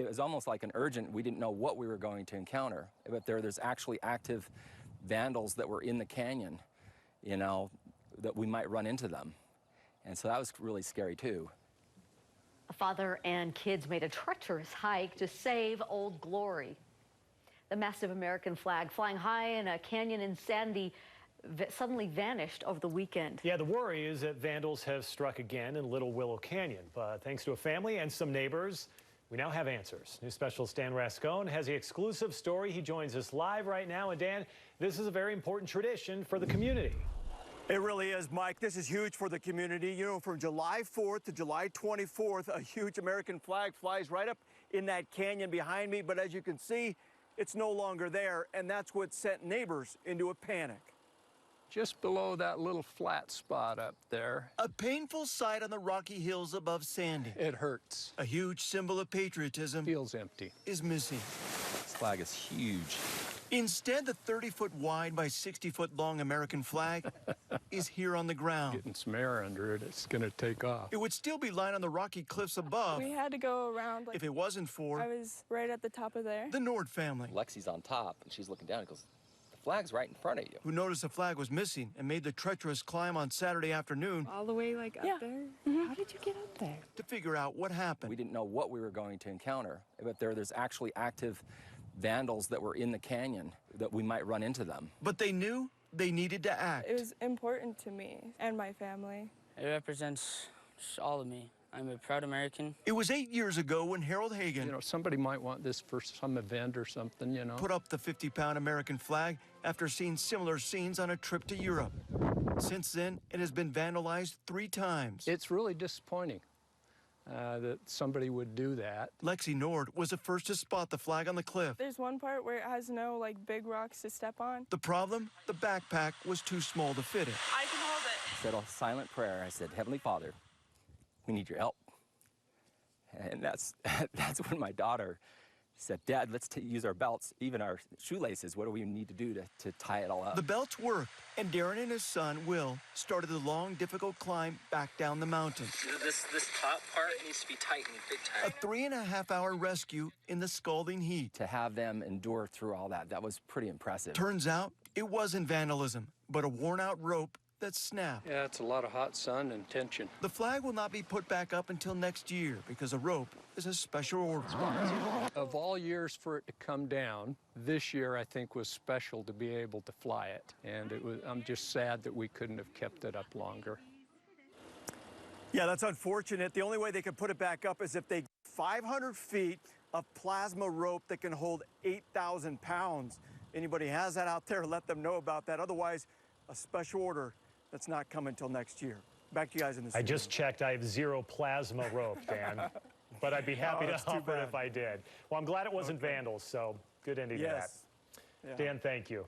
was almost like an urgent. We didn't know what we were going to encounter, but there's actually active vandals that were in the canyon, you know, that we might run into them. And so that was really scary too. A father and kids made a treacherous hike to save Old Glory. The massive American flag flying high in a canyon in Sandy suddenly vanished over the weekend. Yeah, the worry is that vandals have struck again in Little Willow Canyon. But thanks to a family and some neighbors, we now have answers. News specialist Dan Rascone has the exclusive story. He joins us live right now. And Dan, this is a very important tradition for the community. It really is, Mike. This is huge for the community. You know, from July 4th to July 24th, a huge American flag flies right up in that canyon behind me. But as you can see, it's no longer there, and that's what sent neighbors into a panic. Just below that little flat spot up there. A painful sight on the rocky hills above Sandy. It hurts. A huge symbol of patriotism Feels empty. is missing. This flag is huge. Instead, the 30-foot wide by 60-foot long American flag is here on the ground. Getting some air under it, it's gonna take off. It would still be lying on the rocky cliffs above We had to go around. if it wasn't I for was right at the top of there. the Nord family, Lexi's on top, and she's looking down and goes, the flag's right in front of you. who noticed the flag was missing and made the treacherous climb on Saturday afternoon All the way up there? How did you get up there? to figure out what happened. We didn't know what we were going to encounter, but there's actually active vandals that were in the canyon that we might run into them. But they knew they needed to act. It was important to me and my family. It represents all of me. I'm a proud American. It was 8 years ago when Harold Hagan You know, somebody might want this for some event or something, you know. put up the 50-pound American flag after seeing similar scenes on a trip to Europe. Since then, it has been vandalized 3 times. It's really disappointing that somebody would do that. Lexi Nord was the first to spot the flag on the cliff. There's one part where it has no big rocks to step on. The problem? The backpack was too small to fit it. I can hold it. I said a silent prayer. I said, Heavenly Father, we need your help. And that's when my daughter said, Dad, let's use our belts, even our shoelaces. What do we need to do to tie it all up? The belts worked, and Darren and his son, Will, started the long, difficult climb back down the mountain. This top part needs to be tightened big A time. 3.5-hour rescue in the scalding heat. To have them endure through all that, that was pretty impressive. Turns out it wasn't vandalism, but a worn-out rope that snapped. Yeah, it's a lot of hot sun and tension. The flag will not be put back up until next year because the rope is a special order. Of all years for it to come down, this year I think was special to be able to fly it. And I'm just sad that we couldn't have kept it up longer. Yeah, that's unfortunate. The only way they could put it back up is if they 500 feet of plasma rope that can hold 8,000 pounds. Anybody has that out there, let them know about that. Otherwise, a special order that's not coming until next year. Back to you guys in the studio. I just checked. I have 0 plasma rope, Dan. But I'd be happy to that's too offer it bad. if I did. Well, I'm glad it wasn't vandals, so good ending to that. Yes. Yeah. Dan, thank you.